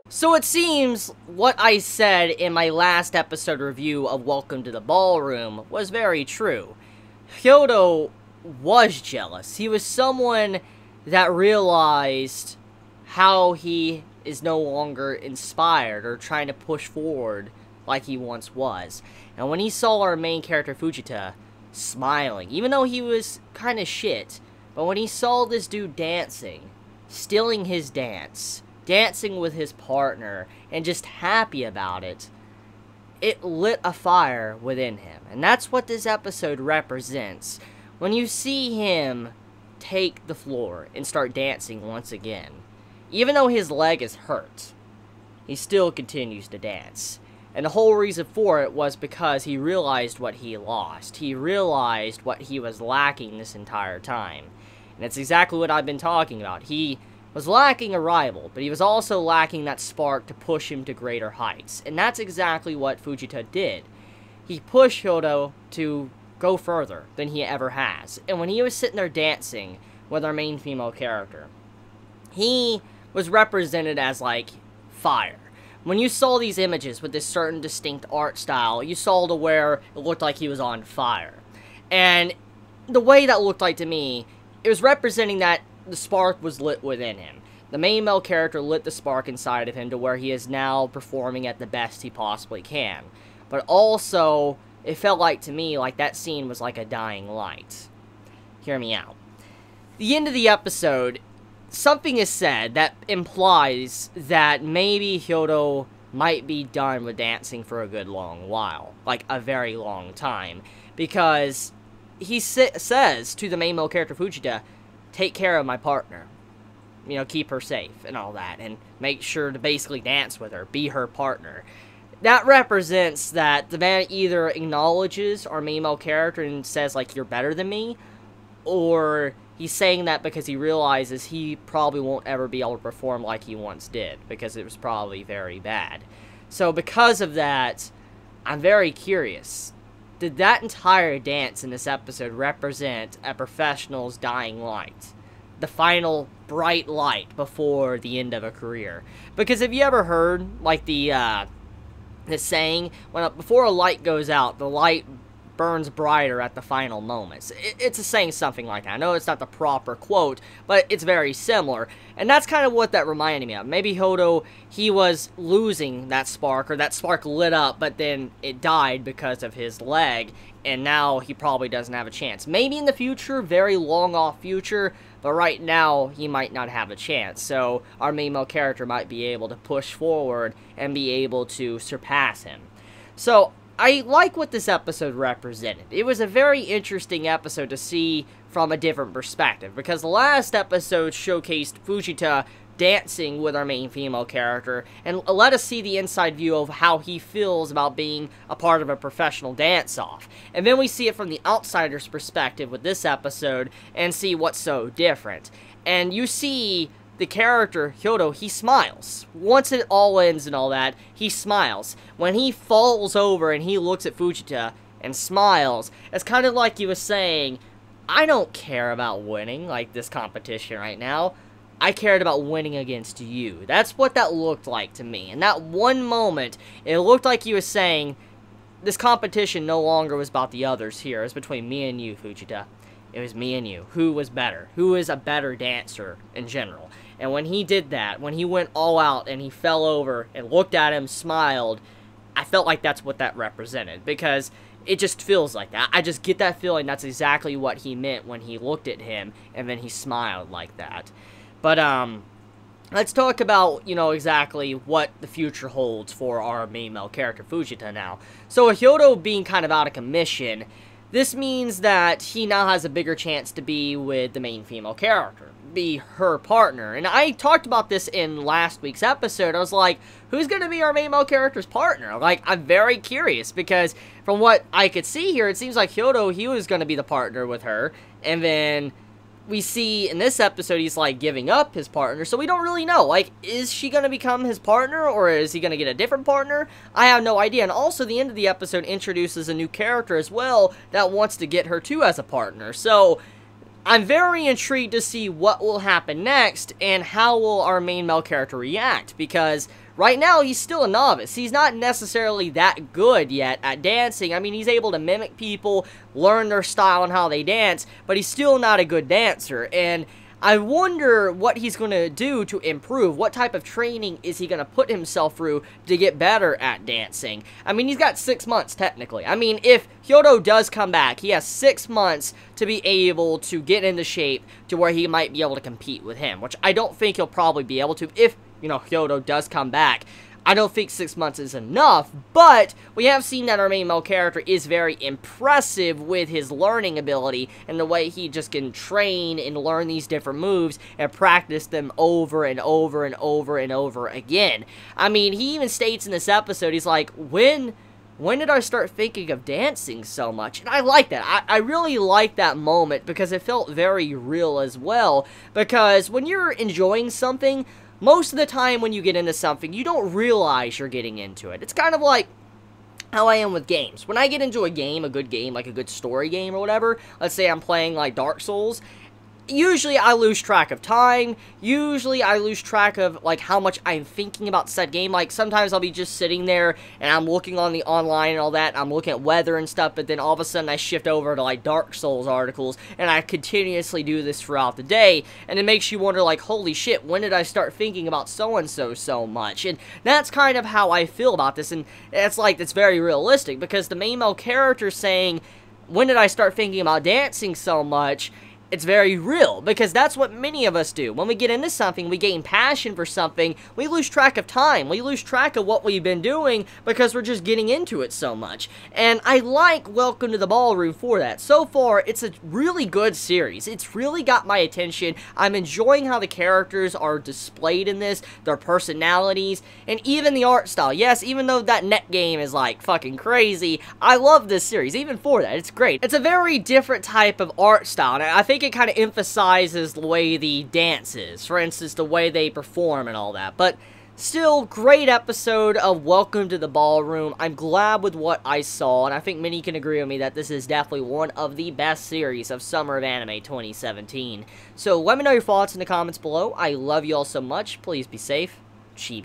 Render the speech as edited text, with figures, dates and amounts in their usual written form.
So it seems what I said in my last episode review of Welcome to the Ballroom was very true. Hyodo was jealous. He was someone that realized how he is no longer inspired or trying to push forward like he once was. And when he saw our main character Fujita smiling, even though he was kind of shit, but when he saw this dude dancing, stealing his dance, dancing with his partner, and just happy about it, it lit a fire within him. And that's what this episode represents. When you see him take the floor and start dancing once again, even though his leg is hurt, he still continues to dance. And the whole reason for it was because he realized what he lost. He realized what he was lacking this entire time. And it's exactly what I've been talking about. He was lacking a rival, but he was also lacking that spark to push him to greater heights. And that's exactly what Fujita did. He pushed Hyodo to go further than he ever has. And when he was sitting there dancing with our main female character, he was represented as, like, fire. When you saw these images with this certain distinct art style, you saw to where it looked like he was on fire. And the way that looked like to me, it was representing that the spark was lit within him. The main male character lit the spark inside of him to where he is now performing at the best he possibly can. But also, it felt like to me like that scene was like a dying light. Hear me out. The end of the episode, something is said that implies that maybe Hyodo might be done with dancing for a good long while. Like, a very long time. Because he says to the main male character, Fujita, take care of my partner. You know, keep her safe and all that. And make sure to basically dance with her. Be her partner. That represents that the man either acknowledges our main male character and says, like, you're better than me. Or he's saying that because he realizes he probably won't ever be able to perform like he once did. Because it was probably very bad. So because of that, I'm very curious. Did that entire dance in this episode represent a professional's dying light? The final bright light before the end of a career? Because have you ever heard, like, the saying, before a light goes out, the light burns brighter at the final moments. It's a saying something like that. I know it's not the proper quote, but it's very similar. And that's kind of what that reminded me of. Maybe Hyodo, he was losing that spark, or that spark lit up, but then it died because of his leg, and now he probably doesn't have a chance. Maybe in the future, very long off future, but right now, he might not have a chance. So, our main male character might be able to push forward and be able to surpass him. So, I like what this episode represented. It was a very interesting episode to see from a different perspective, because the last episode showcased Fujita dancing with our main female character, and let us see the inside view of how he feels about being a part of a professional dance-off. And then we see it from the outsider's perspective with this episode, and see what's so different. And you see the character, Hyodo, he smiles. Once it all ends and all that, he smiles. When he falls over and he looks at Fujita and smiles, it's kind of like he was saying, I don't care about winning, like this competition right now. I cared about winning against you. That's what that looked like to me. In that one moment, it looked like he was saying, this competition no longer was about the others here. It was between me and you, Fujita. It was me and you. Who was better? Who is a better dancer in general? And when he did that, when he went all out and he fell over and looked at him, smiled, I felt like that's what that represented. Because it just feels like that. I just get that feeling that's exactly what he meant when he looked at him and then he smiled like that. But, let's talk about, you know, exactly what the future holds for our main male character, Fujita, now. So, with Hyodo being kind of out of commission, this means that he now has a bigger chance to be with the main female character, be her partner. And I talked about this in last week's episode. I was like, who's going to be our main male character's partner? Like, I'm very curious, because from what I could see here, it seems like Hyodo, he was going to be the partner with her, and then we see in this episode he's like giving up his partner, so we don't really know. Like, is she going to become his partner, or is he going to get a different partner? I have no idea. And also, the end of the episode introduces a new character as well that wants to get her too as a partner. So, I'm very intrigued to see what will happen next, and how will our main male character react, because right now he's still a novice. He's not necessarily that good yet at dancing. I mean, he's able to mimic people, learn their style and how they dance, but he's still not a good dancer. And I wonder what he's going to do to improve. What type of training is he going to put himself through to get better at dancing? I mean, he's got 6 months, technically. I mean, if Hyodo does come back, he has 6 months to be able to get into shape to where he might be able to compete with him, which I don't think he'll probably be able to if, you know, Hyodo does come back. I don't think 6 months is enough, but we have seen that our main male character is very impressive with his learning ability and the way he just can train and learn these different moves and practice them over and over and over and over again. I mean, he even states in this episode, he's like, when did I start thinking of dancing so much? And I like that. I really like that moment because it felt very real as well. Because when you're enjoying something, most of the time when you get into something, you don't realize you're getting into it. It's kind of like how I am with games. When I get into a game, a good game, like a good story game or whatever, let's say I'm playing like Dark Souls, usually I lose track of time. Usually I lose track of like how much I'm thinking about said game. Like sometimes I'll be just sitting there and I'm looking on the online and all that. I'm looking at weather and stuff, but then all of a sudden I shift over to like Dark Souls articles and I continuously do this throughout the day. And it makes you wonder like, holy shit, when did I start thinking about so-and-so so much? And that's kind of how I feel about this. And it's like, it's very realistic because the main male character saying, when did I start thinking about dancing so much? It's very real, because that's what many of us do. When we get into something, we gain passion for something, we lose track of time. We lose track of what we've been doing because we're just getting into it so much. And I like Welcome to the Ballroom for that. So far, it's a really good series. It's really got my attention. I'm enjoying how the characters are displayed in this, their personalities, and even the art style. Yes, even though that net game is like fucking crazy, I love this series, even for that. It's great. It's a very different type of art style, and I think it kind of emphasizes the way the dance is, for instance, the way they perform and all that, but still, great episode of Welcome to the Ballroom. I'm glad with what I saw, and I think many can agree with me that this is definitely one of the best series of Summer of Anime 2017. So let me know your thoughts in the comments below. I love you all so much. Please be safe. Chibi